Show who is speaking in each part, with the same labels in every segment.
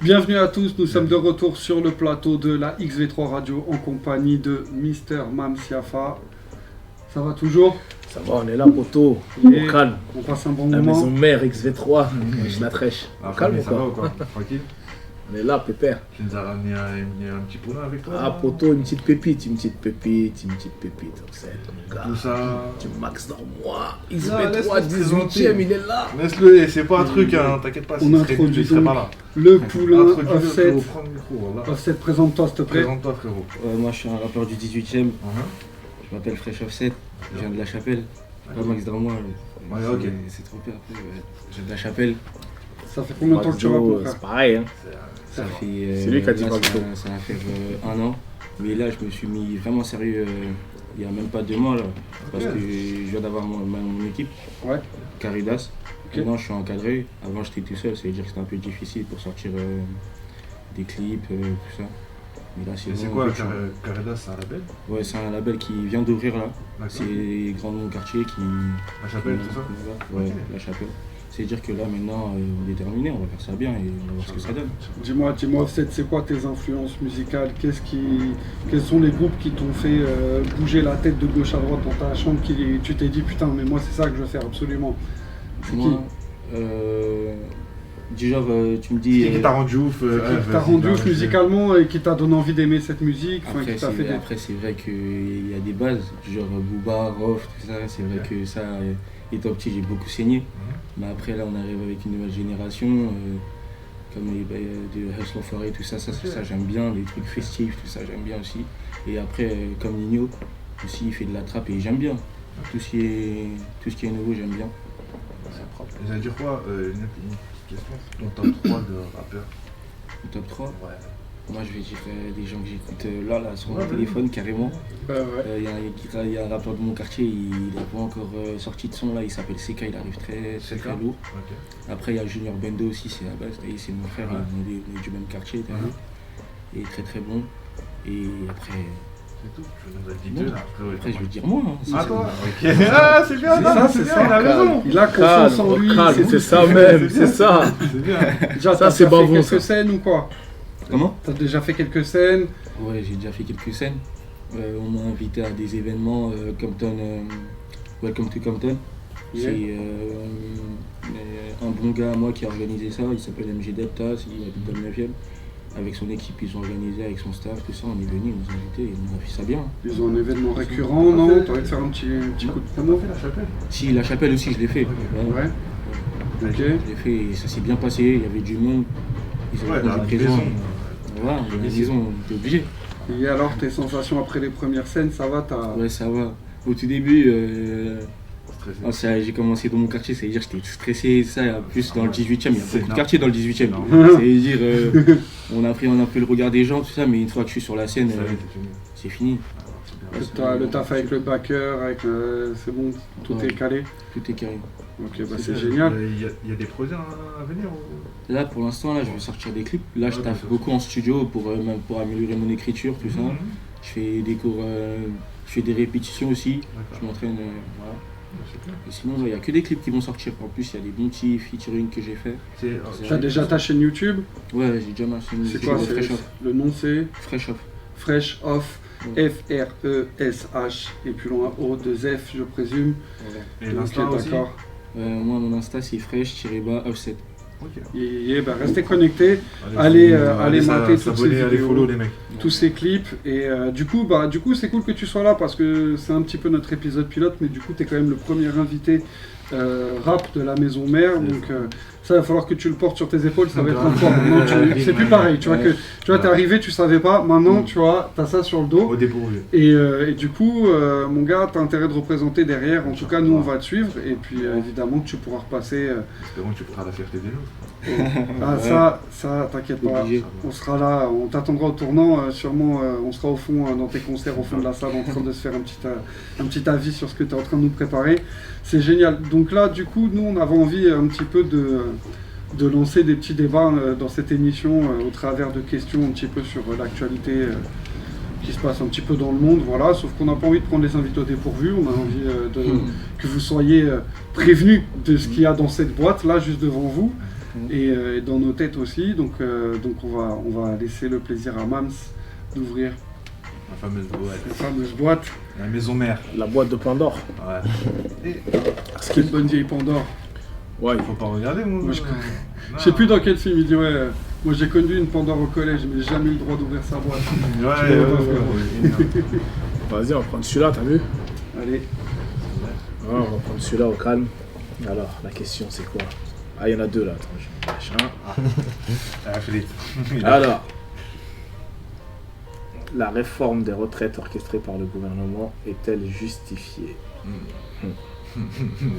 Speaker 1: Bienvenue à tous, nous sommes de retour sur le plateau de la XV3 Radio en compagnie de Mister Mam Siafa. Ça va toujours?
Speaker 2: Ça va, on est là, poteau.
Speaker 1: Et
Speaker 2: Au calme.
Speaker 1: on passe un bon
Speaker 2: La
Speaker 1: moment.
Speaker 2: maison mère XV3, je la trèche. Au calme ou
Speaker 3: ça va
Speaker 2: quoi?
Speaker 3: ou quoi? Tranquille?
Speaker 2: On est là, pépère.
Speaker 3: Tu nous as ramené un petit poulain avec toi?
Speaker 2: Ah, poteau, une petite pépite. On sait, mon gars.
Speaker 3: Tout ça.
Speaker 2: Du Max Dormois.
Speaker 3: laisse-le
Speaker 2: XV3,
Speaker 3: se
Speaker 2: 18ème,
Speaker 3: présenter.
Speaker 2: il est là.
Speaker 3: Laisse-le, c'est pas un truc, hein, t'inquiète pas,
Speaker 1: On
Speaker 3: il
Speaker 1: introduit
Speaker 3: serait
Speaker 1: donc
Speaker 3: pas là.
Speaker 1: le poulain
Speaker 3: Introduis-le,
Speaker 1: Offset.
Speaker 3: frérot, prends le micro, voilà.
Speaker 1: Offset, présente-toi s'il te plaît.
Speaker 3: Présente-toi, frérot.
Speaker 4: Moi je suis un rappeur du 18ème, je m'appelle Fresh Offset, je viens de la Chapelle. Pas Max Dormois,
Speaker 3: Ouais, ok.
Speaker 4: c'est trop pire après, ouais. Je viens de la Chapelle,
Speaker 1: Ça fait combien de temps que tu vas pour
Speaker 2: C'est
Speaker 1: frère?
Speaker 2: pareil, hein.
Speaker 4: ça fait.
Speaker 2: C'est lui qui a dit
Speaker 4: là,
Speaker 2: Max
Speaker 4: ça,
Speaker 2: Dormois.
Speaker 4: ça va faire 1 an, mais là je me suis mis vraiment sérieux il y a même pas 2 mois là, parce que je viens d'avoir mon équipe,
Speaker 1: Ouais.
Speaker 4: Caridas.
Speaker 1: Ok.
Speaker 4: Maintenant je suis encadré, avant j'étais tout seul, ça veut dire que c'était un peu difficile pour sortir des clips, tout ça. Mais là
Speaker 3: Et
Speaker 4: bon,
Speaker 3: c'est
Speaker 4: en
Speaker 3: quoi,
Speaker 4: fait,
Speaker 3: Caridas, c'est un label?
Speaker 4: Ouais, c'est un label qui vient d'ouvrir là.
Speaker 3: D'accord.
Speaker 4: C'est Grand Nom Quartier qui.
Speaker 3: La Chapelle, tout ça?
Speaker 4: Ouais,
Speaker 3: Ok.
Speaker 4: la Chapelle. C'est-à-dire que là maintenant on est terminé, on va faire ça bien et on va voir ce que ça donne.
Speaker 1: Dis-moi Offset, c'est quoi tes influences musicales? Quels sont les groupes qui t'ont fait bouger la tête de gauche à droite dans ta chambre tu t'es dit putain mais moi c'est ça que je veux faire absolument? C'est qui?
Speaker 4: Moi, du genre tu me dis.
Speaker 3: Qui t'a rendu ouf?
Speaker 1: Qui t'a rendu ouf musicalement et qui t'a donné envie d'aimer cette musique? Enfin,
Speaker 4: Après,
Speaker 1: qui t'a fait des...
Speaker 4: après c'est vrai qu'il y a des bases, du genre Booba, Rof, tout ça, c'est vrai que ça, étant petit j'ai beaucoup saigné. Mais après là on arrive avec une nouvelle génération, comme les de Hustle Forêt, tout ça, ça j'aime bien, les trucs festifs, tout ça j'aime bien aussi. Et après comme Nino, aussi il fait de la trappe et j'aime bien. Tout ce qui est nouveau j'aime bien.
Speaker 3: C'est propre. J'allais dire quoi? Une petite question. Ton top 3 de rappeurs?
Speaker 4: Le top 3,
Speaker 3: Ouais.
Speaker 4: moi je vais dire des gens que j'écoute là sur mon
Speaker 3: Ouais,
Speaker 4: téléphone carrément.
Speaker 1: Ouais.
Speaker 4: Il y a un rappeur de mon quartier, il n'a pas encore sorti de son là, il s'appelle CK, il arrive très
Speaker 3: CK.
Speaker 4: lourd.
Speaker 3: Ok.
Speaker 4: Après il y a Junior Bendo aussi, c'est la base, c'est mon frère,
Speaker 3: Ouais.
Speaker 4: on est du même quartier, t'as vu. Il est très bon. Et après
Speaker 3: C'est tout. Je nous ai dit deux là.
Speaker 4: je vais dire moi. Hein,
Speaker 3: Ah, toi? Ok. Ah, c'est bien,
Speaker 1: C'est
Speaker 3: bien,
Speaker 1: ça.
Speaker 3: il a raison.
Speaker 1: Il a confiance en lui.
Speaker 2: C'est ça même, c'est ça.
Speaker 3: C'est bien.
Speaker 1: Déjà,
Speaker 2: Ça,
Speaker 1: t'as
Speaker 2: c'est
Speaker 1: déjà
Speaker 2: pas
Speaker 1: fait
Speaker 2: bon,
Speaker 1: quelques
Speaker 2: ça.
Speaker 1: scènes ou quoi?
Speaker 4: Comment?
Speaker 1: T'as déjà fait quelques scènes?
Speaker 4: Ouais, j'ai déjà fait quelques scènes. On m'a invité à des événements Compton, Welcome to Compton.
Speaker 1: Yeah.
Speaker 4: C'est un bon gars à moi qui a organisé ça, il s'appelle MG Deltas, il habite dans le 9e. Avec son équipe, ils ont organisé avec son staff, tout ça, on est venu, ils nous ont invités et on a fait ça bien.
Speaker 1: Ils ont un événement récurrent, non? T'as envie de faire un petit coup de promo?
Speaker 3: fait la Chapelle?
Speaker 4: Si, la Chapelle aussi, je l'ai fait.
Speaker 3: Ok.
Speaker 1: Ouais. Ok.
Speaker 4: Je l'ai fait et ça s'est bien passé, il y avait du monde. Ils ont
Speaker 3: Ouais, dans la
Speaker 4: répondu présent.
Speaker 3: maison.
Speaker 4: Voilà, dans la maison, t'es obligé.
Speaker 1: Et alors, tes sensations après les premières scènes, ça va?
Speaker 4: Ouais, ça va. Au tout début,
Speaker 3: Stressé.
Speaker 4: j'ai commencé dans mon quartier, c'est-à-dire que j'étais stressé, ça, en plus dans le 18e, il y a
Speaker 3: C'est
Speaker 4: beaucoup de
Speaker 3: normal.
Speaker 4: quartiers dans le 18e.
Speaker 3: Normal.
Speaker 4: C'est-à-dire, on a pris un peu le regard des gens, tout ça, mais une fois que je suis sur la scène,
Speaker 3: Ça y est, c'est fini.
Speaker 4: c'est fini.
Speaker 3: C'est bien.
Speaker 1: Le taf avec le backer, c'est bon, tout
Speaker 4: Ouais.
Speaker 1: est calé?
Speaker 4: Tout est carré.
Speaker 1: Ok, bah c'est
Speaker 3: bien.
Speaker 1: génial.
Speaker 3: Il y a des projets à venir ou...
Speaker 4: Là, pour l'instant, là, je vais sortir des clips. Là, je
Speaker 3: Ouais,
Speaker 4: taffe
Speaker 3: bien sûr.
Speaker 4: beaucoup en studio même pour améliorer mon écriture, tout ça. Je fais des cours, je fais des répétitions aussi. Je
Speaker 3: D'accord.
Speaker 4: m'entraîne, voilà.
Speaker 3: C'est bien.
Speaker 4: Et sinon, il n'y a que des clips qui vont sortir. En plus, il y a des bons petits featuring que j'ai fait.
Speaker 1: T'as déjà ta chaîne YouTube?
Speaker 4: Ouais, j'ai déjà ma chaîne.
Speaker 1: C'est quoi?
Speaker 4: Fresh Off.
Speaker 1: Le nom c'est
Speaker 4: Fresh Off.
Speaker 1: Fresh Off.
Speaker 4: Ouais.
Speaker 1: F-R-E-S-H. Et puis loin O-2-F, je présume.
Speaker 3: Et
Speaker 1: Ok,
Speaker 3: l'Insta aussi?
Speaker 1: d'accord.
Speaker 4: Moi, mon Insta, c'est fresh-offset.
Speaker 3: Ok.
Speaker 1: Et bah, restez connectés. Allez mater toutes ces
Speaker 3: allez
Speaker 1: vidéos.
Speaker 3: follow les mecs.
Speaker 1: Tous ces clips et du coup c'est cool que tu sois là parce que c'est un petit peu notre épisode pilote, mais du coup t'es quand même le premier invité rap de la maison mère, donc ça va falloir que tu le portes sur tes épaules, ça va être un poids. Maintenant, c'est plus pareil, tu vois que t'es arrivé, tu savais pas, maintenant tu vois, t'as ça sur le dos.
Speaker 3: Au dépourvu.
Speaker 1: Et du coup, mon gars, t'as intérêt de représenter derrière. En tout cas, nous, on va te suivre. Et puis, évidemment, que tu pourras repasser.
Speaker 3: Espérons que tu feras la fierté des nôtres.
Speaker 1: Ça, t'inquiète pas.
Speaker 4: Obligé.
Speaker 1: On sera là, on t'attendra au tournant. Sûrement, on sera au fond, dans tes concerts, au fond de la salle, en train de se faire un petit avis sur ce que tu es en train de nous préparer. C'est génial. Donc là, du coup, nous, on avait envie un petit peu de lancer des petits débats dans cette émission au travers de questions un petit peu sur l'actualité qui se passe un petit peu dans le monde, voilà, sauf qu'on n'a pas envie de prendre les invités au dépourvu, on a envie que vous soyez prévenus de ce qu'il y a dans cette boîte, là, juste devant vous. et dans nos têtes aussi. Donc on va laisser le plaisir à Mams d'ouvrir
Speaker 3: La fameuse boîte.
Speaker 1: la fameuse boîte.
Speaker 3: La maison mère.
Speaker 2: La boîte de Pandore.
Speaker 3: Ouais. Et
Speaker 1: Quelle bonne vieille Pandore.
Speaker 2: Ouais,
Speaker 3: faut pas regarder, moi.
Speaker 1: Moi, je sais plus dans quel film il dit ouais. Moi j'ai connu une Pandore au collège, mais j'ai jamais eu le droit d'ouvrir sa boîte.
Speaker 2: vas-y, on va prendre celui-là, t'as vu?
Speaker 1: Allez.
Speaker 2: Ouais, on va prendre celui-là au calme. Alors, la question c'est quoi? Ah, il y en a deux là, attends, machin.
Speaker 3: Philippe.
Speaker 2: Alors, la réforme des retraites orchestrée par le gouvernement est-elle justifiée?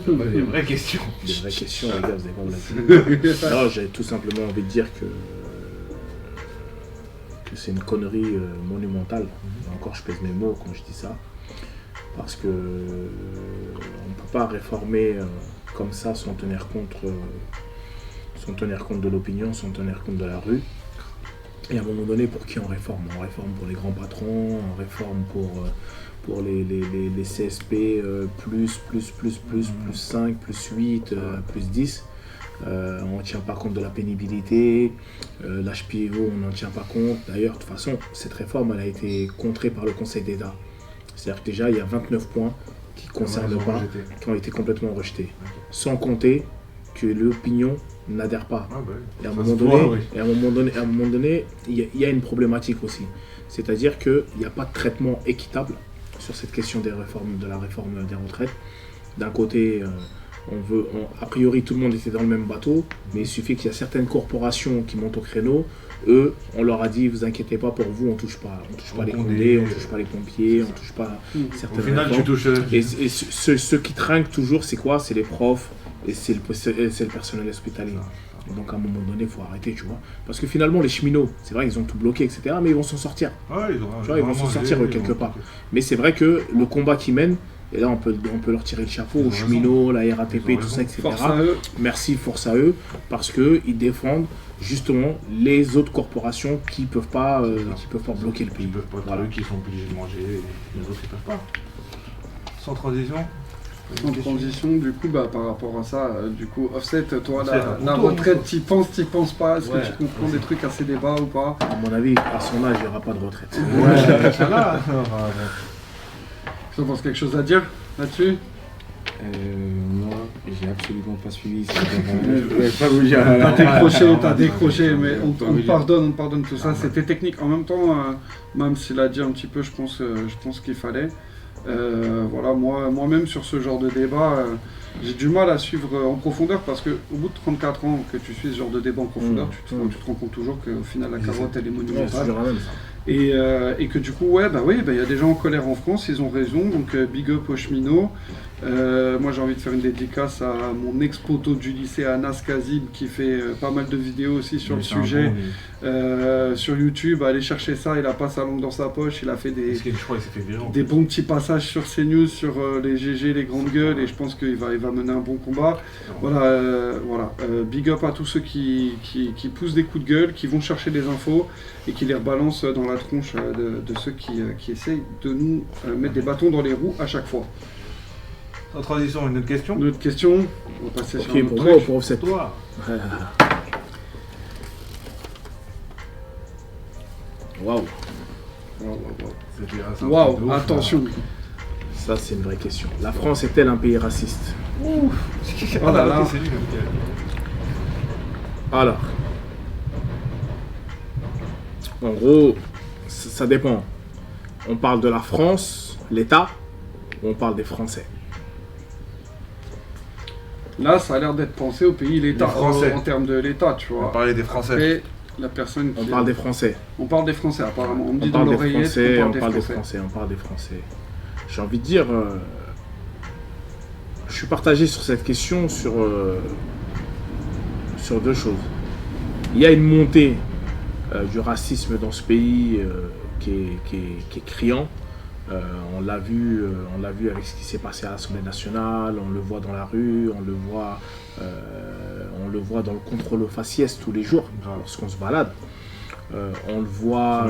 Speaker 3: Des vraies questions.
Speaker 2: Des vraies questions, les gars, vous avez pas vous la Non, j'ai tout simplement envie de dire que c'est une connerie monumentale. Et encore, je pèse mes mots quand je dis ça. Parce que on ne peut pas réformer comme ça sans tenir compte de l'opinion, sans tenir compte de la rue. Et à un moment donné, pour qui on réforme? On réforme pour les grands patrons, on réforme pour les CSP plus 5, plus 8, plus 10. On ne tient pas compte de la pénibilité, l'âge pivot, on n'en tient pas compte. D'ailleurs, de toute façon, cette réforme elle a été contrée par le Conseil d'État. C'est-à-dire que déjà, il y a 29 points qui ne concernent pas, qui ont été complètement rejetés. Sans compter que l'opinion n'adhère pas.
Speaker 3: Ah bah,
Speaker 2: Et à un moment donné, il y a une problématique aussi. C'est-à-dire qu'il n'y a pas de traitement équitable sur cette question de la réforme des retraites. D'un côté, a priori tout le monde était dans le même bateau, mais il suffit qu'il y a certaines corporations qui montent au créneau. Eux, on leur a dit, vous inquiétez pas, pour vous, on touche pas les condés, on touche pas les pompiers, on touche pas certaines
Speaker 3: Au final,
Speaker 2: réformes.
Speaker 3: tu touches.
Speaker 2: Et ceux qui trinquent toujours, c'est quoi? C'est les profs et c'est le personnel hospitalier. Donc à un moment donné, il faut arrêter, tu vois. Parce que finalement, les cheminots, c'est vrai, ils ont tout bloqué, etc. Mais ils vont s'en sortir.
Speaker 3: Ouais,
Speaker 2: ils vont s'en sortir quelque part. Mais c'est vrai que le combat qu'ils mènent, et là on peut leur tirer le chapeau aux cheminots, la RATP, tout ça, etc.
Speaker 1: Force à eux.
Speaker 2: Merci, force à eux, parce qu'ils défendent justement les autres corporations qui peuvent pas bloquer le pays.
Speaker 3: Ils peuvent pas, voilà. Eux qui sont obligés de manger, et les autres ils peuvent pas. Sans transition.
Speaker 1: En transition, du coup, par rapport à ça, du coup, Offset, toi,
Speaker 3: Offset,
Speaker 1: la retraite, t'y penses pas? Est-ce que tu comprends des trucs à ces débats ou pas?
Speaker 2: À mon avis, à son âge, il n'y aura pas de retraite.
Speaker 3: Ouais, ça va.
Speaker 1: Tu penses quelque chose à dire là-dessus?
Speaker 4: Moi, j'ai absolument pas suivi. Je vais pas vous dire.
Speaker 1: T'as décroché, mais on te pardonne tout ça. C'était technique. En même temps, même s'il a dit un petit peu, je pense qu'il fallait. Voilà, moi-même sur ce genre de débat, j'ai du mal à suivre en profondeur parce qu'au bout de 34 ans que tu suis ce genre de débat en profondeur, tu te rends compte toujours qu'au final la carotte elle est monumentale. Et que du coup, il y a des gens en colère en France, ils ont raison, donc big up aux cheminots. Moi j'ai envie de faire une dédicace à mon ex-poteau du lycée, Anas Kazib, qui fait pas mal de vidéos aussi sur le sujet. Sur YouTube, allez chercher ça, il a pas sa langue dans sa poche, il a fait des bons petits passages sur CNews, sur les GG, les grandes gueules, et je pense qu'il va mener un bon combat. Voilà, big up à tous ceux qui poussent des coups de gueule, qui vont chercher des infos et qui les rebalancent dans la tronche de ceux qui essayent de nous mettre des bâtons dans les roues à chaque fois.
Speaker 3: Sans transition, une autre question?
Speaker 1: Une autre question, on va passer sur un autre
Speaker 2: pour
Speaker 1: truc.
Speaker 2: moi ou pour Offset?
Speaker 3: Toi.
Speaker 1: Waouh, attention.
Speaker 2: Ça, c'est une vraie question. La France est-elle un pays raciste?
Speaker 1: Oh là là.
Speaker 2: Alors, en gros, ça dépend. On parle de la France, l'État, ou on parle des Français?
Speaker 1: Là, ça a l'air d'être pensé au pays, l'État, en termes de l'État, tu vois.
Speaker 3: On parlait des Français.
Speaker 1: Après, la personne qui...
Speaker 2: On parle des Français.
Speaker 1: On parle des Français, apparemment. On me dit
Speaker 2: On
Speaker 1: dans
Speaker 2: parle des
Speaker 1: l'oreillette
Speaker 2: Français,
Speaker 1: qu'on
Speaker 2: on parle des Français. J'ai envie de dire, je suis partagé sur cette question sur deux choses. Il y a une montée du racisme dans ce pays qui est criant. On l'a vu avec ce qui s'est passé à l'Assemblée nationale, on le voit dans la rue, on le voit dans le contrôle aux faciès tous les jours lorsqu'on se balade. On le voit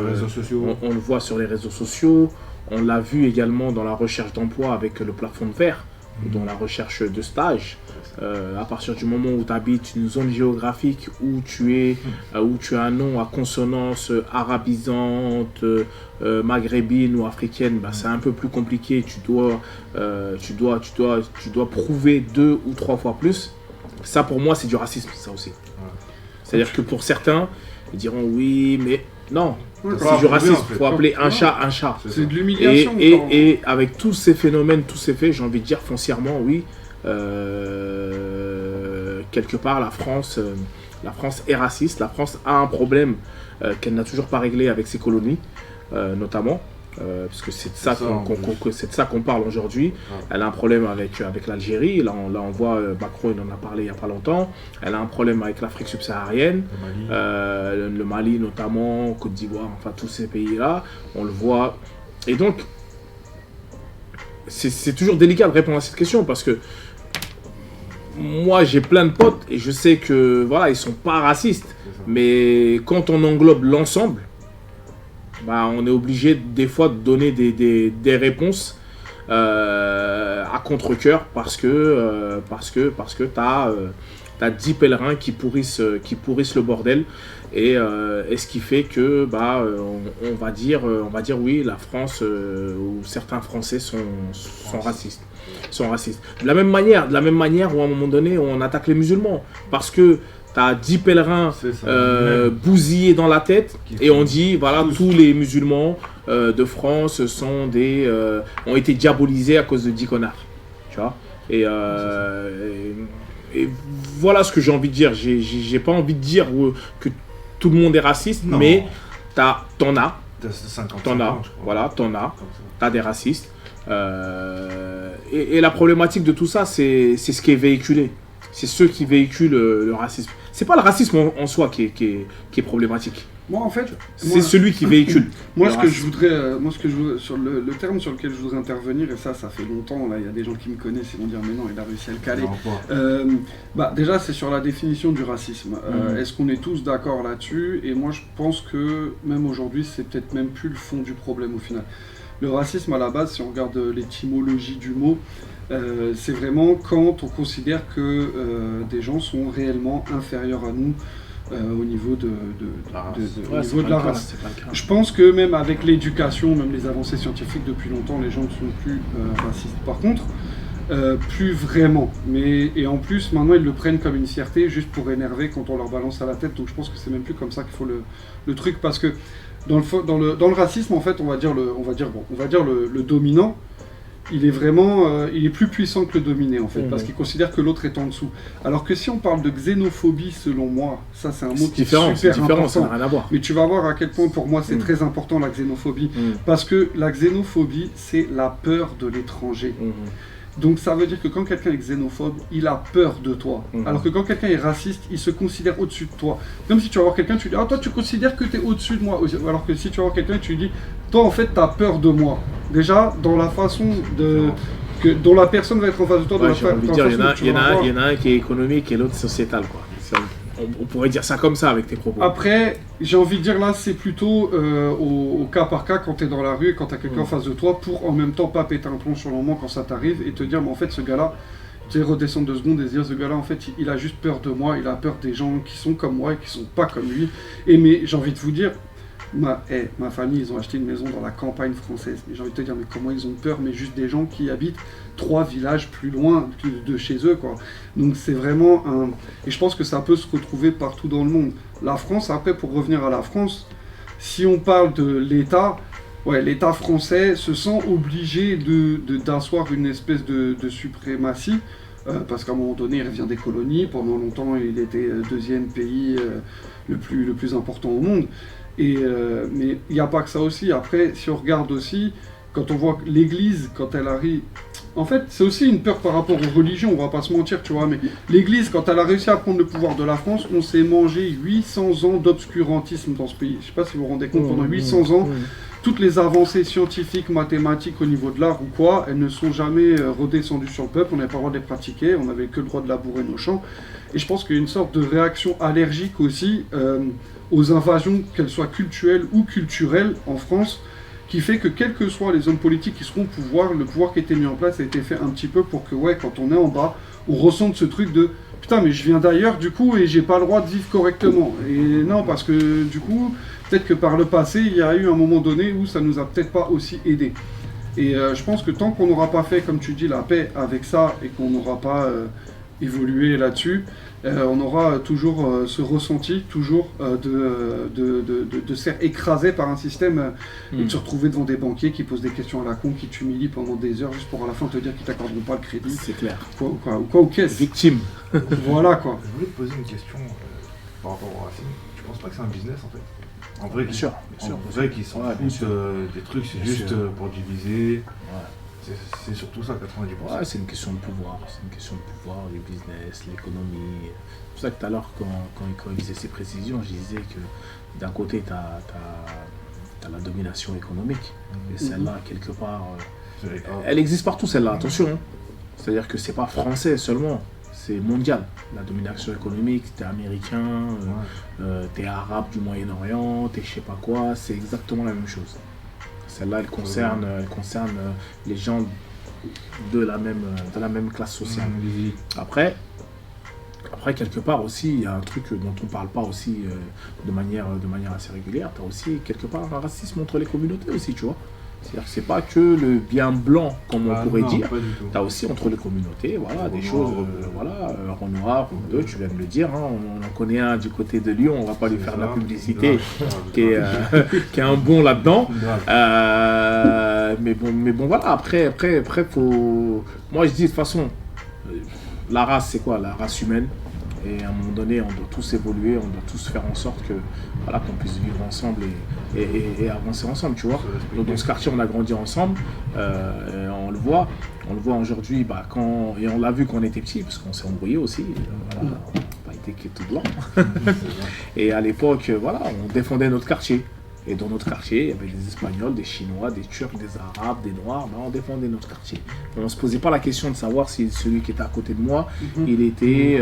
Speaker 2: on le voit sur les réseaux sociaux. On l'a vu également dans la recherche d'emploi avec le plafond de verre. dans la recherche de stage. À partir du moment où tu habites une zone géographique où tu as un nom à consonance arabisante, maghrébine ou africaine, bah, c'est un peu plus compliqué. Tu dois prouver 2 ou 3 fois plus. Ça, pour moi, c'est du racisme, ça aussi. C'est-à-dire que pour certains, ils diront oui, mais non. C'est du racisme, il faut appeler un chat un chat.
Speaker 1: C'est de l'humiliation.
Speaker 2: Et avec tous ces phénomènes, tous ces faits, j'ai envie de dire foncièrement, oui, quelque part, la France est raciste. La France a un problème qu'elle n'a toujours pas réglé avec ses colonies, notamment. Puisque c'est de ça qu'on parle aujourd'hui. Elle a un problème avec l'Algérie. Là, on voit, Macron, il en a parlé il n'y a pas longtemps. Elle a un problème avec l'Afrique subsaharienne, le Mali notamment, Côte d'Ivoire, enfin tous ces pays-là. On le voit. Et donc, c'est toujours délicat de répondre à cette question parce que moi, j'ai plein de potes et je sais que voilà, ils sont pas racistes. Mais quand on englobe l'ensemble, bah, on est obligé des fois de donner des réponses à contre-cœur parce que tu as 10 pèlerins qui pourrissent le bordel et ce qui fait que bah, on va dire oui, la France ou certains Français sont racistes. De la même manière où à un moment donné on attaque les musulmans parce que tu as 10 pèlerins bousillés dans la tête et on dit voilà tous les musulmans de France ont été diabolisés à cause de 10 connards. Tu vois et voilà ce que j'ai envie de dire. J'ai pas envie de dire que tout le monde est raciste, non. Mais t'en as. T'as des racistes. Et la problématique de tout ça, c'est ce qui est véhiculé. C'est ceux qui véhiculent le racisme. C'est pas le racisme en soi qui est problématique.
Speaker 1: Moi, en fait,
Speaker 2: c'est celui qui véhicule.
Speaker 1: Ce que je voudrais, sur le terme sur lequel je voudrais intervenir, et ça fait longtemps, là, il y a des gens qui me connaissent et vont dire, mais non, il a réussi à le caler. Déjà, c'est sur la définition du racisme. Est-ce qu'on est tous d'accord là-dessus? Et moi, je pense que, même aujourd'hui, c'est peut-être même plus le fond du problème au final. Le racisme, à la base, si on regarde l'étymologie du mot, c'est vraiment quand on considère que des gens sont réellement inférieurs à nous au niveau de la race. Je pense que même avec l'éducation, même les avancées scientifiques depuis longtemps, les gens ne sont plus racistes. Par contre, plus vraiment. Et en plus, maintenant, ils le prennent comme une fierté juste pour énerver quand on leur balance à la tête. Donc je pense que c'est même plus comme ça qu'il faut le truc, parce que dans le racisme, en fait, on va dire le dominant. Il est vraiment, il est plus puissant que le dominé en fait, parce qu'il considère que l'autre est en dessous. Alors que si on parle de xénophobie, selon moi, ça c'est un mot qui est super important.
Speaker 2: Ça n'a rien à voir.
Speaker 1: Mais tu vas voir à quel point pour moi c'est très important la xénophobie, parce que la xénophobie c'est la peur de l'étranger. Donc ça veut dire que quand quelqu'un est xénophobe, il a peur de toi. Alors que quand quelqu'un est raciste, il se considère au-dessus de toi. Comme si tu vas voir quelqu'un, tu dis « Ah, toi tu considères que tu es au-dessus de moi ». Alors que si tu vas voir quelqu'un, tu lui dis « Toi en fait, tu as peur de moi ». Déjà, dans la façon dont la personne va être en face de toi,
Speaker 2: il y en a un qui est économique et l'autre sociétal, quoi. On pourrait dire ça comme ça avec tes propos.
Speaker 1: Après, j'ai envie de dire là, c'est plutôt au cas par cas quand tu es dans la rue et quand tu as quelqu'un en face de toi pour en même temps pas péter un plomb sur le moment quand ça t'arrive et te dire, mais en fait, ce gars-là, tu sais, redescendre 2 secondes et se dire, ce gars-là, en fait, il a juste peur de moi, il a peur des gens qui sont comme moi et qui sont pas comme lui. Mais j'ai envie de vous dire, ma famille, ils ont acheté une maison dans la campagne française. Mais j'ai envie de te dire, mais comment ils ont peur? Mais juste des gens qui habitent 3 villages plus loin de chez eux, quoi. Donc c'est vraiment un... Et je pense que ça peut se retrouver partout dans le monde. La France, après, pour revenir à la France, si on parle de l'État, l'État français se sent obligé d'asseoir une espèce de suprématie, parce qu'à un moment donné, il revient des colonies. Pendant longtemps, il était 2e pays le plus important au monde. Mais il n'y a pas que ça aussi. Après, si on regarde aussi, quand on voit l'Église, quand elle arrive... En fait, c'est aussi une peur par rapport aux religions, on va pas se mentir, tu vois, mais l'Église, quand elle a réussi à prendre le pouvoir de la France, on s'est mangé 800 ans d'obscurantisme dans ce pays. Je sais pas si vous vous rendez compte, pendant 800 ans, toutes les avancées scientifiques, mathématiques au niveau de l'art ou quoi, elles ne sont jamais redescendues sur le peuple, on n'avait pas le droit de les pratiquer, on n'avait que le droit de labourer nos champs. Et je pense qu'il y a une sorte de réaction allergique aussi aux invasions, qu'elles soient culturelles ou culturelles en France, qui fait que quels que soient les hommes politiques qui seront au pouvoir, le pouvoir qui a été mis en place a été fait un petit peu pour que, ouais, quand on est en bas, on ressente ce truc de putain, mais je viens d'ailleurs du coup et j'ai pas le droit de vivre correctement. Et non, parce que du coup, peut-être que par le passé, il y a eu un moment donné où ça nous a peut-être pas aussi aidé. Et je pense que tant qu'on n'aura pas fait, comme tu dis, la paix avec ça et qu'on n'aura pas évolué là-dessus, on aura toujours ce ressenti, toujours de se faire écraser par un système et de se retrouver devant des banquiers qui posent des questions à la con, qui t'humilient pendant des heures juste pour à la fin te dire qu'ils t'accorderont pas le crédit.
Speaker 2: C'est clair.
Speaker 1: Ou qu'est-ce.
Speaker 2: Victime.
Speaker 1: Voilà quoi.
Speaker 3: Je voulais te poser une question par rapport au Racing. Tu penses pas que c'est un business en fait? En vrai,
Speaker 2: Bien sûr.
Speaker 3: En vrai, qu'ils s'en foutent des trucs, c'est juste pour diviser. Ouais. C'est surtout ça, 90%.
Speaker 2: Ouais, c'est une question de pouvoir. C'est une question de pouvoir, le business, l'économie. C'est pour ça que tout à l'heure, quand il faisait ses précisions, je disais que d'un côté, tu as la domination économique. Et celle-là, quelque part, elle existe partout, celle-là, attention. Hein. C'est-à-dire que c'est pas français seulement. C'est mondial. La domination économique, t'es américain, t'es arabe du Moyen-Orient, t'es je sais pas quoi, c'est exactement la même chose. Celle-là, elle concerne les gens de la même classe sociale. Après, quelque part aussi, il y a un truc dont on parle pas aussi de manière assez régulière. T'as aussi quelque part un racisme entre les communautés aussi, tu vois. C'est-à-dire que c'est pas que le bien blanc, comme on pourrait dire. Tu as aussi entre les communautés, voilà, des choses, Renoir, Rondeau, tu viens de le dire, hein, on en connaît un du côté de Lyon, on va pas lui faire de la publicité, qui est un bon là-dedans. Mais bon, voilà, après, faut... Moi, je dis de toute façon, la race, c'est quoi? La race humaine. Et à un moment donné, on doit tous évoluer, on doit tous faire en sorte que voilà, qu'on puisse vivre ensemble et avancer ensemble, tu vois. Donc dans ce quartier, on a grandi ensemble, on le voit aujourd'hui, et on l'a vu quand on était petit, parce qu'on s'est embrouillé aussi, voilà, on n'a pas été que tout blanc. Et à l'époque, voilà, on défendait notre quartier. Et dans notre quartier, il y avait des Espagnols, des Chinois, des Turcs, des Arabes, des Noirs. On défendait notre quartier. On ne se posait pas la question de savoir si celui qui était à côté de moi, il était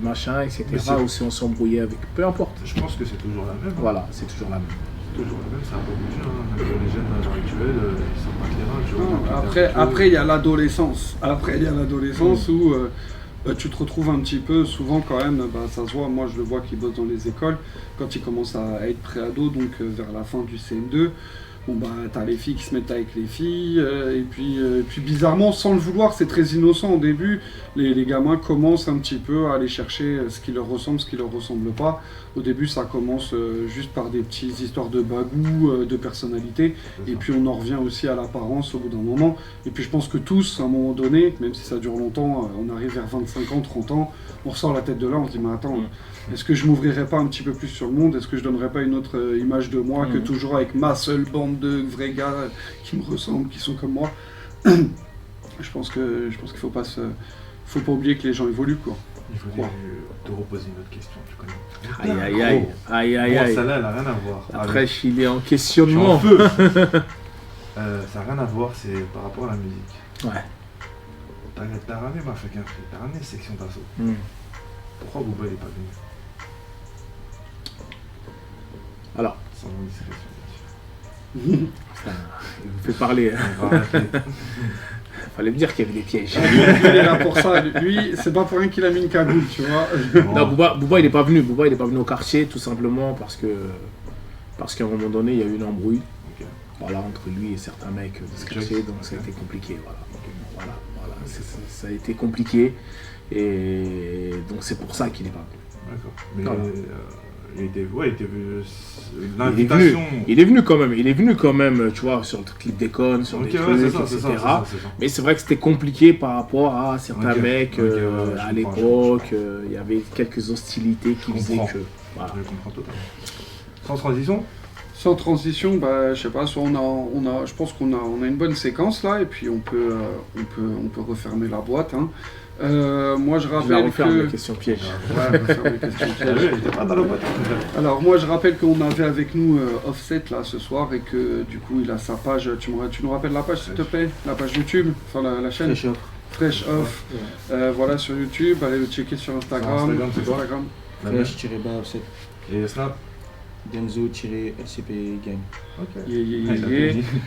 Speaker 2: machin, etc. Ou si on s'embrouillait avec. Peu importe.
Speaker 3: Je pense que c'est toujours la même.
Speaker 2: Voilà, c'est toujours la même.
Speaker 3: Toujours la même, ça a pas bougé. Même les jeunes actuels, ils sont pas terrain.
Speaker 1: Après, il y a l'adolescence. Après, il y a l'adolescence où tu te retrouves un petit peu, souvent quand même, ça se voit, moi je le vois qui bosse dans les écoles, quand ils commencent à être pré-ado, donc vers la fin du CM2, t'as les filles qui se mettent avec les filles, et puis bizarrement, sans le vouloir, c'est très innocent au début, les gamins commencent un petit peu à aller chercher ce qui leur ressemble, ce qui leur ressemble pas. Au début, ça commence juste par des petites histoires de bagou, de personnalité, et puis on en revient aussi à l'apparence au bout d'un moment. Et puis je pense que tous, à un moment donné, même si ça dure longtemps, on arrive vers 25 ans, 30 ans, on ressort la tête de là, on se dit, mais attends, est-ce que je m'ouvrirais pas un petit peu plus sur le monde? Est-ce que je donnerais pas une autre image de moi que toujours avec ma seule bande de vrais gars qui me ressemblent, qui sont comme moi? Je pense qu'il faut pas oublier que les gens évoluent, quoi.
Speaker 3: Il faut te reposer une autre question, tu connais.
Speaker 2: Aïe.
Speaker 3: Celle-là, elle n'a rien à voir.
Speaker 2: Après, il est en questionnement.
Speaker 3: Ça n'a rien à voir, c'est par rapport à la musique.
Speaker 2: Ouais.
Speaker 3: T'as ramené t'as ramené Section d'Assaut. Pourquoi Booba n'est pas venu?
Speaker 2: Alors.
Speaker 3: Sans indiscrétion,
Speaker 2: ça, il me fait parler. Fallait me dire qu'il y avait des pièges.
Speaker 1: Il est là pour ça. Lui, c'est pas pour rien qu'il a mis une cagoule, tu vois.
Speaker 2: Non, Booba, il est pas venu. Booba, il est pas venu au quartier, tout simplement parce qu'à un moment donné, il y a eu une embrouille. Voilà, entre lui et certains mecs de ce quartier, donc ça a été compliqué. Voilà. Ça a été compliqué. Et donc c'est pour ça qu'il n'est pas venu.
Speaker 3: D'accord. Mais voilà. Il était venu. L'invitation.
Speaker 2: Il est venu quand même, tu vois, sur le clip d'Econ, sur les trucs, etc. Mais c'est vrai que c'était compliqué par rapport à certains mecs à l'époque. Il y avait quelques hostilités qui faisaient que. Voilà.
Speaker 3: Je comprends totalement. Sans transition?
Speaker 1: Sans transition, je sais pas, soit je pense qu'on a une bonne séquence là, et puis on peut refermer la boîte. Hein. Moi je rappelle
Speaker 2: les questions pièges.
Speaker 1: Ouais, refaire les questions pièges. Alors moi je rappelle qu'on avait avec nous Offset là ce soir et que du coup il a sa page. Tu nous rappelles la page s'il te plaît? La page YouTube, enfin la chaîne. Fresh Off. Voilà sur YouTube. Allez le checker sur Instagram.
Speaker 3: Fresh-Offset.
Speaker 4: Et Snap. Denzo-LCP Gang.
Speaker 3: Ok.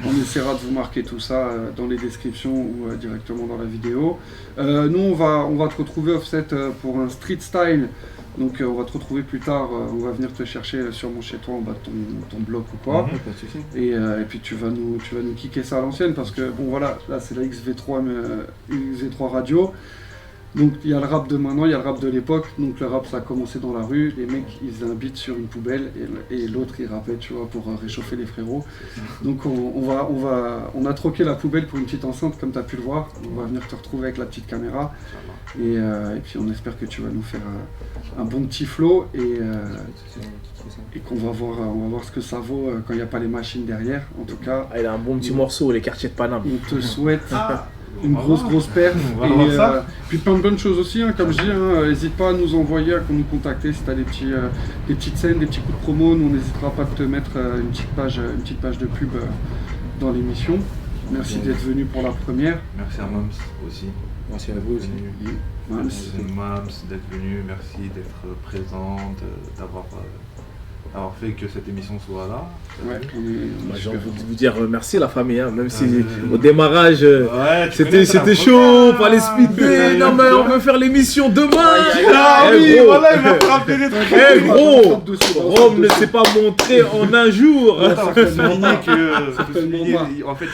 Speaker 1: On essaiera de vous marquer tout ça dans les descriptions ou directement dans la vidéo. Nous, on va te retrouver Offset pour un street style. Donc on va te retrouver plus tard, on va venir te chercher sûrement chez toi en bas de ton bloc ou quoi.
Speaker 4: Pas de soucis.
Speaker 1: Et puis tu vas nous kicker ça à l'ancienne parce que bon voilà, là c'est la XV3 radio. Donc il y a le rap de maintenant, il y a le rap de l'époque. Donc le rap ça a commencé dans la rue, les mecs ils faisaient un beat sur une poubelle et l'autre il rappait, tu vois, pour réchauffer les frérots. Donc on a troqué la poubelle pour une petite enceinte comme tu as pu le voir. On va venir te retrouver avec la petite caméra et puis on espère que tu vas nous faire un bon petit flow et qu'on va voir ce que ça vaut quand il n'y a pas les machines derrière. En tout cas,
Speaker 2: Il a un bon petit morceau, les quartiers de Paname.
Speaker 1: on te souhaite une grosse perf
Speaker 3: On va voir ça.
Speaker 1: puis plein de bonnes choses aussi, hein, comme je dis, n'hésite pas à nous envoyer, à nous contacter si tu as des petites scènes, des petits coups de promo. Nous on n'hésitera pas à te mettre une petite page de pub dans l'émission. Merci d'être venu pour la première.
Speaker 3: Merci à Mams aussi.
Speaker 4: Merci à vous aussi.
Speaker 1: Mams.
Speaker 3: Merci Mams d'être venu, merci d'être présente, d'avoir fait que cette émission soit là.
Speaker 1: Ouais, on est
Speaker 2: J'ai envie
Speaker 1: super
Speaker 2: de vous dire merci la famille, hein, même si
Speaker 3: Ouais.
Speaker 2: au démarrage
Speaker 3: Ouais, tu connais,
Speaker 2: c'était
Speaker 3: c'est la
Speaker 2: chaud,
Speaker 3: première.
Speaker 2: fallait speeder, non mais on veut faire l'émission demain.
Speaker 3: Ah
Speaker 2: Eh,
Speaker 3: oui,
Speaker 2: gros.
Speaker 3: voilà, il m'a frappé des trucs.
Speaker 2: Eh gros,
Speaker 1: Top dossier,
Speaker 2: Rome ne s'est pas montré en un jour.
Speaker 3: Attends, faut souligner que.
Speaker 1: Certainement pas.
Speaker 3: En fait,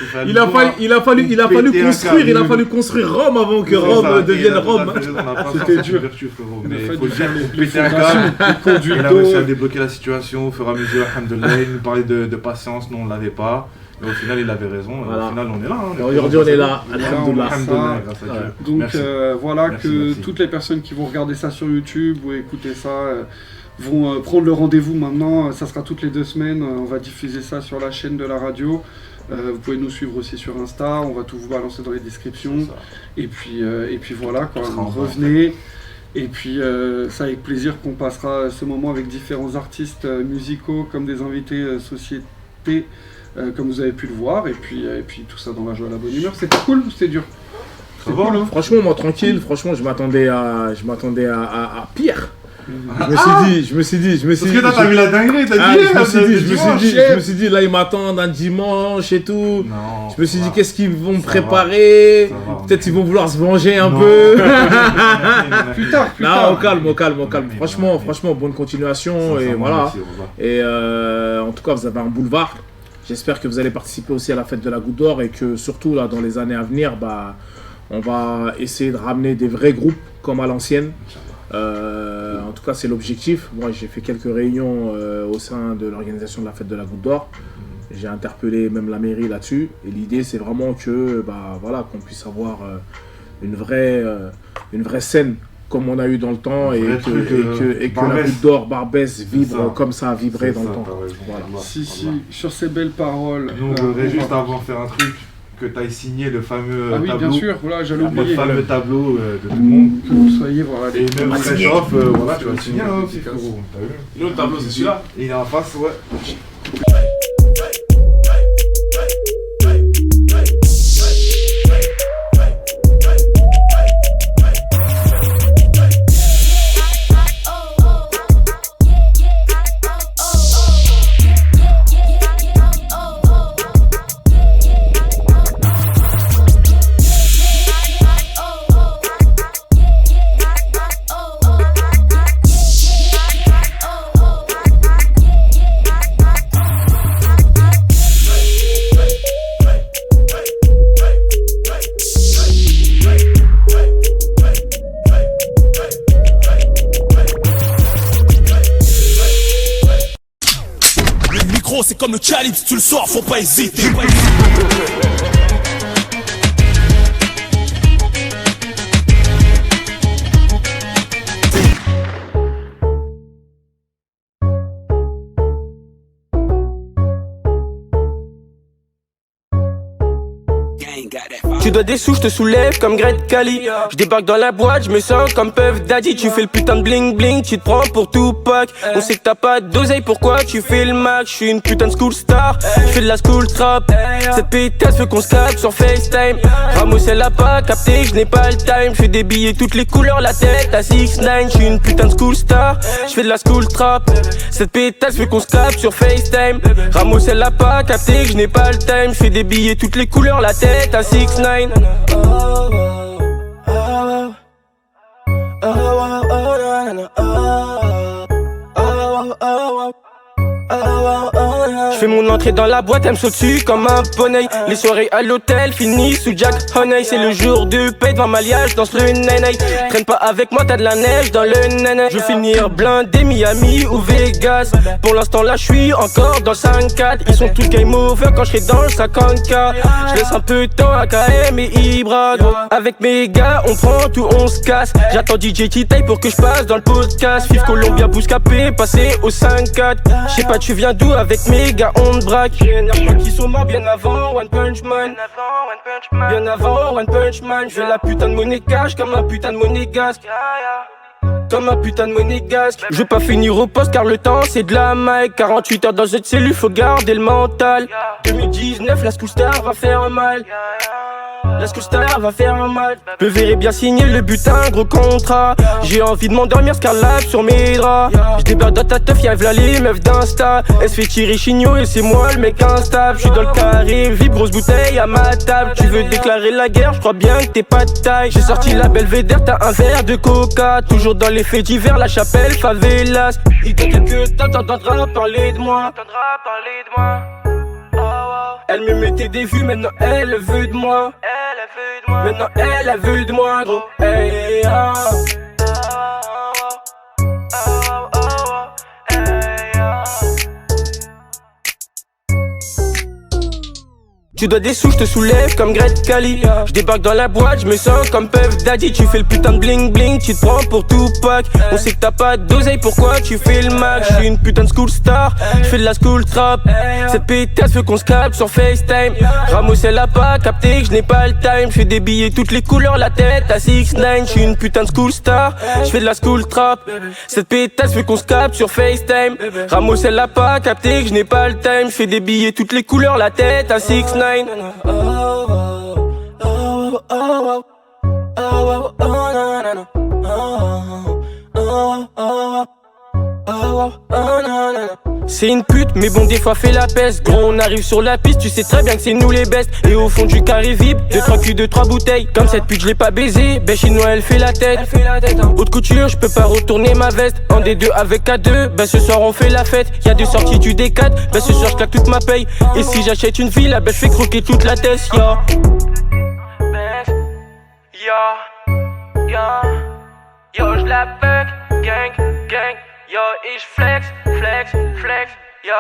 Speaker 2: Il a fallu
Speaker 3: péter un
Speaker 2: construire, il a
Speaker 3: câble.
Speaker 2: fallu construire Rome avant que
Speaker 3: C'est
Speaker 2: Rome
Speaker 3: ça,
Speaker 2: devienne
Speaker 3: et
Speaker 2: Rome.
Speaker 3: on n'a pas
Speaker 1: C'était
Speaker 3: forcément
Speaker 1: dur.
Speaker 3: vertu, frérot.
Speaker 1: On a
Speaker 3: Mais
Speaker 1: fait
Speaker 3: il faut le
Speaker 1: du
Speaker 3: dire,
Speaker 1: faire
Speaker 3: on pétait un câble.
Speaker 1: conduit
Speaker 3: Il
Speaker 1: le
Speaker 3: a réussi à
Speaker 1: dos.
Speaker 3: débloquer la situation au fur et à mesure, alhamdoulilah. Il nous parlait de patience, nous on ne l'avait pas. Mais au final, il avait raison.
Speaker 2: Voilà.
Speaker 3: Au final, on est là. hein.
Speaker 2: Et aujourd'hui on est là,
Speaker 1: Voilà,
Speaker 2: alhamdoulilah.
Speaker 3: Alhamdoulilah, grâce à Dieu.
Speaker 1: Donc
Speaker 3: Merci.
Speaker 1: voilà,
Speaker 3: Merci,
Speaker 1: que
Speaker 3: merci.
Speaker 1: toutes les personnes qui vont regarder ça sur YouTube ou écouter ça vont prendre le rendez-vous maintenant. Ça sera toutes les 2 semaines. On va diffuser ça sur la chaîne de la radio. Vous pouvez nous suivre aussi sur Insta. On va tout vous balancer dans les descriptions.
Speaker 3: C'est ça.
Speaker 1: Et puis voilà, quoi.
Speaker 3: Tout sera en bas.
Speaker 1: Revenez. Et puis c'est avec plaisir qu'on passera ce moment avec différents artistes musicaux comme des invités société. Comme vous avez pu le voir, et puis tout ça dans la joie et la bonne humeur. C'était cool ou c'était dur?
Speaker 3: Ça va,
Speaker 1: cool, hein.
Speaker 2: Franchement moi tranquille, franchement je m'attendais à pire. Je me suis dit.
Speaker 3: Parce que là, t'as vu la dinguerie, t'as
Speaker 2: Ah,
Speaker 3: dit.
Speaker 2: je me suis dit, là ils m'attendent un dimanche et tout.
Speaker 3: Non.
Speaker 2: Je me suis dit, qu'est-ce qu'ils vont me
Speaker 3: Ça
Speaker 2: préparer?
Speaker 3: Ça va.
Speaker 2: Peut-être ils vont vouloir se venger un
Speaker 3: Non.
Speaker 2: peu.
Speaker 1: Plus tard.
Speaker 2: Non, au calme.
Speaker 3: Oui,
Speaker 2: Franchement, bonne continuation. Et voilà. Et en tout cas, vous avez un boulevard. J'espère que vous allez participer aussi à la fête de la Goutte d'Or et que surtout, là, dans les années à venir, on va essayer de ramener des vrais groupes comme à l'ancienne. En tout cas, c'est l'objectif. Moi, j'ai fait quelques réunions au sein de l'organisation de la fête de la Goutte d'Or. J'ai interpellé même la mairie là-dessus. Et l'idée, c'est vraiment que, voilà, qu'on puisse avoir une vraie scène comme on a eu dans le temps et
Speaker 3: vrai
Speaker 2: que,
Speaker 3: truc,
Speaker 2: et que la
Speaker 3: Barbès.
Speaker 2: Goutte d'Or, Barbès vibre
Speaker 3: C'est ça.
Speaker 2: comme ça a vibré dans le temps.
Speaker 3: Voilà.
Speaker 1: Si, sur ces belles paroles.
Speaker 3: Nous, on voudrait
Speaker 1: on
Speaker 3: juste
Speaker 1: va-
Speaker 3: avant de faire un truc, que tu ailles signer le fameux
Speaker 1: Ah oui,
Speaker 3: tableau.
Speaker 1: bien sûr, voilà, j'allais
Speaker 3: Le
Speaker 1: oublier.
Speaker 3: fameux tableau de tout le monde.
Speaker 1: Que vous soyez, voilà.
Speaker 3: Et même
Speaker 2: va
Speaker 3: fresh
Speaker 2: signer.
Speaker 3: off, voilà, tu vas le signer hein, aussi, frérot. T'as vu?
Speaker 2: Nous, le tableau, c'est celui-là.
Speaker 3: Et il est en face, ouais.
Speaker 5: Le micro c'est comme le chalice, tu le sors, faut pas hésiter. Gang.
Speaker 6: Tu dois des sous, je te soulève comme Greg Cali. Je débarque dans la boîte, je me sens comme Puff Daddy. Tu fais le putain de bling bling, tu te prends pour Tupac. On sait que t'as pas d'oseille, pourquoi tu fais le max? Je suis une putain de school star, je fais de la school trap. Cette pétasse veut qu'on se capte sur FaceTime. Ramos elle a pas capté que je n'ai pas le time. Je fais des billets toutes les couleurs, la tête à 6ix9ine. Je suis une putain de school star, je fais de la school trap. Cette pétasse veut qu'on se capte sur FaceTime. Ramos elle a pas capté que je n'ai pas le time. Je fais des billets toutes les couleurs, la tête à 6ix9ine. Je fais mon entrée dans la boîte, elle me saute dessus comme un poney. Les soirées à l'hôtel finissent sous Jack Honey. C'est le jour du paye devant Malia, danse le néné. Traîne pas avec moi, t'as de la neige dans le néné. Je veux finir blindé Miami ou Vegas. Pour l'instant là je suis encore dans le 5-4. Ils sont tous game over quand je serai dans le 50K. Je laisse un peu de temps à KM et Ibra. Avec mes gars on prend tout, on se casse. J'attends DJ T-Taille pour que je passe dans le podcast. Vive Colombia, Bouscapé, passé au 5-4. J'sais pas tu viens d'où, avec mes gars on te braque. Y'en a qui sont morts bien avant One Punch Man. Bien avant One Punch Man. J'veux la putain de monnaie cash comme un putain de monégasque. Comme un putain de monégasque. Je veux pas finir au poste car le temps c'est de la maille. 48 heures dans cette cellule, faut garder le mental. 2019 la school star va faire mal. La school star va faire mal. Je verrai bien signer le butin, gros contrat. J'ai envie de m'endormir Scarlab sur mes draps. Je débarque dans ta teuf, y'a v'là les meufs d'Insta. Elle se fait tirer chignon et c'est moi le mec instable. J'suis dans le carré, vibre grosse bouteille à ma table. Tu veux déclarer la guerre, j'crois bien que t'es pas de taille. J'ai sorti la Belvédère, t'as un verre de coca. Toujours dans les faits divers, la chapelle, favelas. Il y a quelques temps, t'entendras parler de moi. Elle me mettait des vues, maintenant elle veut de moi. Maintenant elle veut de moi, gros. Hey, ah. Tu dois des sous, je te soulève comme Greg Cali. Je débarque dans la boîte, je me sens comme Puff Daddy. Tu fais le putain de bling bling, tu te prends pour Tupac. On sait que t'as pas d'oseille, pourquoi tu fais le max? Je suis une putain de school star, je fais de la school trap. Cette pétasse veut qu'on se capte sur FaceTime. Ramos elle a pas capté que je n'ai pas le time. Je fais des billets toutes les couleurs, la tête à 6ix9ine. Je suis une putain de school star, je fais de la school trap. Cette pétasse veut qu'on se capte sur FaceTime. Ramos elle a pas capté que je n'ai pas le time. Je fais des billets toutes les couleurs, la tête à 6ix9ine. C'est une pute, mais bon, des fois fait la peste. Gros, on arrive sur la piste, tu sais très bien que c'est nous les bestes. Et au fond du carré vip, 2-3 culs, 2-3 bouteilles. Comme cette pute, je l'ai pas baisé, ben chinois, elle fait la tête. Haute couture, je peux pas retourner ma veste. En D2 avec A2, ben ce soir on fait la fête. Y'a deux sorties du D4, ben ce soir je claque toute ma paye. Et si j'achète une villa, ben je fais croquer toute la tête, ya. Yo, je la bug, gang, gang. Yo, ich flex, flex, flex, yo.